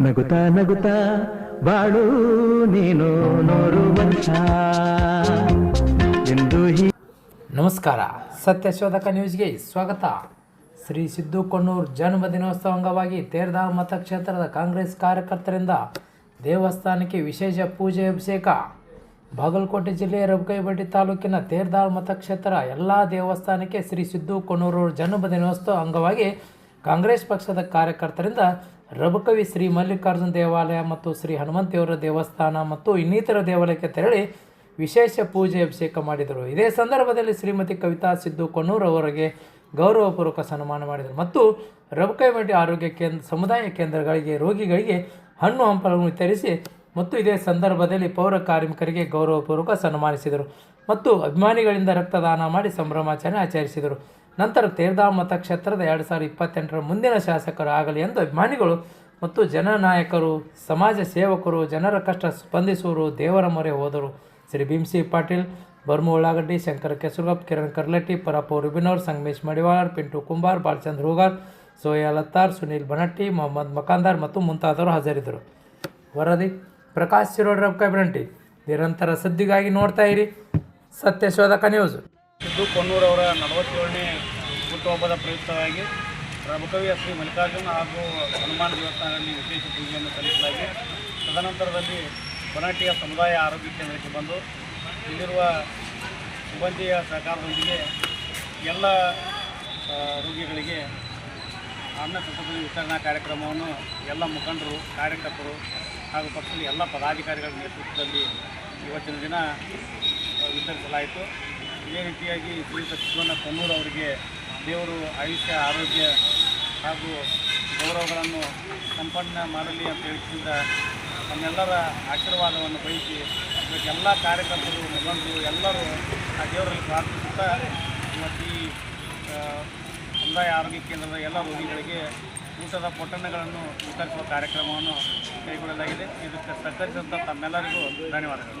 ನಗುತ್ತಾ ನಗುತ್ತಾ ಬಾಳು ನೀನು 100 ವರ್ಷ ಎಂದು ನಮಸ್ಕಾರ, ಸತ್ಯಶೋಧಕ ನ್ಯೂಸ್ಗೆ ಸ್ವಾಗತ. ಶ್ರೀ ಸಿದ್ದು ಕೊಣ್ಣೂರು ಜನ್ಮದಿನೋತ್ಸವ ಅಂಗವಾಗಿ ತೇರದಾಳ ಮತಕ್ಷೇತ್ರದ ಕಾಂಗ್ರೆಸ್ ಕಾರ್ಯಕರ್ತರಿಂದ ದೇವಸ್ಥಾನಕ್ಕೆ ವಿಶೇಷ ಪೂಜೆ ಅಭಿಷೇಕ. ಬಾಗಲಕೋಟೆ ಜಿಲ್ಲೆಯ ರಬಕವಿಬೆಟ್ಟಿ ತಾಲೂಕಿನ ತೇರದಾಳ ಮತಕ್ಷೇತ್ರ ಎಲ್ಲ ದೇವಸ್ಥಾನಕ್ಕೆ ಶ್ರೀ ಸಿದ್ದು ಕೊಣ್ಣೂರು ಜನ್ಮದಿನೋತ್ಸವ ಅಂಗವಾಗಿ ಕಾಂಗ್ರೆಸ್ ಪಕ್ಷದ ಕಾರ್ಯಕರ್ತರಿಂದ ರಬಕವಿ ಶ್ರೀ ಮಲ್ಲಿಕಾರ್ಜುನ ದೇವಾಲಯ ಮತ್ತು ಶ್ರೀ ಹನುಮಂತೇವರ ದೇವಸ್ಥಾನ ಮತ್ತು ಇನ್ನಿತರ ದೇವಾಲಯಕ್ಕೆ ತೆರಳಿ ವಿಶೇಷ ಪೂಜೆ ಅಭಿಷೇಕ ಮಾಡಿದರು. ಇದೇ ಸಂದರ್ಭದಲ್ಲಿ ಶ್ರೀಮತಿ ಕವಿತಾ ಸಿದ್ದು ಕೊಣ್ಣೂರು ಅವರಿಗೆ ಗೌರವಪೂರ್ವಕ ಸನ್ಮಾನ ಮಾಡಿದರು ಮತ್ತು ರಬಕವಿಬೆಟ್ಟಿ ಆರೋಗ್ಯ ಸಮುದಾಯ ಕೇಂದ್ರಗಳಿಗೆ ರೋಗಿಗಳಿಗೆ ಹಣ್ಣು ಹಂಪಲನ್ನು ವಿತರಿಸಿ ಮತ್ತು ಇದೇ ಸಂದರ್ಭದಲ್ಲಿ ಪೌರ ಕಾರ್ಮಿಕರಿಗೆ ಗೌರವಪೂರ್ವಕ ಸನ್ಮಾನಿಸಿದರು ಮತ್ತು ಅಭಿಮಾನಿಗಳಿಂದ ರಕ್ತದಾನ ಮಾಡಿ ಸಂಭ್ರಮಾಚರಣೆ ಆಚರಿಸಿದರು. ನಂತರ ತೇರದಾಳ ಮತಕ್ಷೇತ್ರದ 2028ರ ಮುಂದಿನ ಶಾಸಕರು ಆಗಲಿ ಎಂದು ಅಭಿಮಾನಿಗಳು ಮತ್ತು ಜನನಾಯಕರು, ಸಮಾಜ ಸೇವಕರು, ಜನರ ಕಷ್ಟ ಸ್ಪಂದಿಸುವರು ದೇವರ ಮೊರೆ ಹೋದರು. ಶ್ರೀ ಭೀಮಸಿ ಪಾಟೀಲ್, ಬರ್ಮು ಉಳ್ಳಾಗಡ್ಡಿ, ಶಂಕರ ಕೆಸುಗಪ್, ಕಿರಣ್ ಕರ್ಲಟ್ಟಿ, ಪರಪ್ಪ ರುಬಿನೋರ್, ಸಂಗಮೇಶ್ ಮಡಿವಾಳ್, ಪಿಂಟು ಕುಂಬಾರ್, ಬಾಲಚಂದ್ರ ಹೂಗಾರ್, ಸೋಯಾ ಲತ್ತಾರ್, ಸುನೀಲ್ ಬನಟ್ಟಿ, ಮೊಹಮ್ಮದ್ ಮಕಾಂದಾರ್ ಮತ್ತು ಮುಂತಾದವರು ಹಾಜರಿದ್ದರು. ವರದಿ ಪ್ರಕಾಶ್ ಶಿರೋಡ್, ರಬಕವಿಬೆಟ್ಟಿ. ನಿರಂತರ ಸುದ್ದಿಗಾಗಿ ನೋಡ್ತಾ ಇರಿ ಸತ್ಯಶೋಧಕ ನ್ಯೂಸ್. ಸಿದ್ದು ಕೊಣ್ಣೂರವರ 47ನೇ ಹುಟ್ಟುಹಬ್ಬದ ಪ್ರಯುಕ್ತವಾಗಿ ರಬಕವಿಯ ಶ್ರೀ ಮಲ್ಲಿಕಾರ್ಜುನ ಹಾಗೂ ಹನುಮಾನ್ ದೇವಸ್ಥಾನದಲ್ಲಿ ವಿಶೇಷ ಪೂಜೆಯನ್ನು ಸಲ್ಲಿಸಲಾಗಿ ತದನಂತರದಲ್ಲಿ ಬನಟ್ಟಿಯ ಸಮುದಾಯ ಆರೋಗ್ಯ ಕೇಂದ್ರಕ್ಕೆ ಬಂದು ಇಲ್ಲಿರುವ ಸಿಬ್ಬಂದಿಯ ಸಹಕಾರದೊಂದಿಗೆ ಎಲ್ಲ ರೋಗಿಗಳಿಗೆ ಅನ್ನ ಸಂತೃಪ್ತಿ ವಿತರಣಾ ಕಾರ್ಯಕ್ರಮವನ್ನು ಎಲ್ಲ ಮುಖಂಡರು, ಕಾರ್ಯಕರ್ತರು ಹಾಗೂ ಪಕ್ಷದ ಎಲ್ಲ ಪದಾಧಿಕಾರಿಗಳ ನೇತೃತ್ವದಲ್ಲಿ ಇವತ್ತಿನ ದಿನ ವಿತರಿಸಲಾಯಿತು. ಇದೇ ರೀತಿಯಾಗಿ ಶ್ರೀಯುತ ಸಿದ್ದಣ್ಣ ಕೊಣ್ಣೂರು ಅವರಿಗೆ ದೇವರು ಆಯುಷ್ಯ, ಆರೋಗ್ಯ ಹಾಗೂ ಗೌರವಗಳನ್ನು ಸಂಪನ್ನ ಮಾಡಲಿ ಅಂತ ಹೇಳಿಸಿದ ನಮ್ಮೆಲ್ಲರ ಆಶೀರ್ವಾದವನ್ನು ಬಯಸಿ ಇವತ್ತೆಲ್ಲ ಕಾರ್ಯಕರ್ತರು, ಮುಖಂಡರು ಎಲ್ಲರೂ ಆ ದೇವರಲ್ಲಿ ಪ್ರಾರ್ಥಿಸುತ್ತಾ ಇವತ್ತು ಈ ಸಮುದಾಯ ಆರೋಗ್ಯ ಕೇಂದ್ರದ ಎಲ್ಲ ರೋಗಿಗಳಿಗೆ ಊಟದ ಪೊಟ್ಟಣಗಳನ್ನು ವಿತರಿಸುವ ಕಾರ್ಯಕ್ರಮವನ್ನು ಕೈಗೊಳ್ಳಲಾಗಿದೆ. ಇದಕ್ಕೆ ಸಹಕರಿಸಿದಂಥ ತಮ್ಮೆಲ್ಲರಿಗೂ ಧನ್ಯವಾದಗಳು.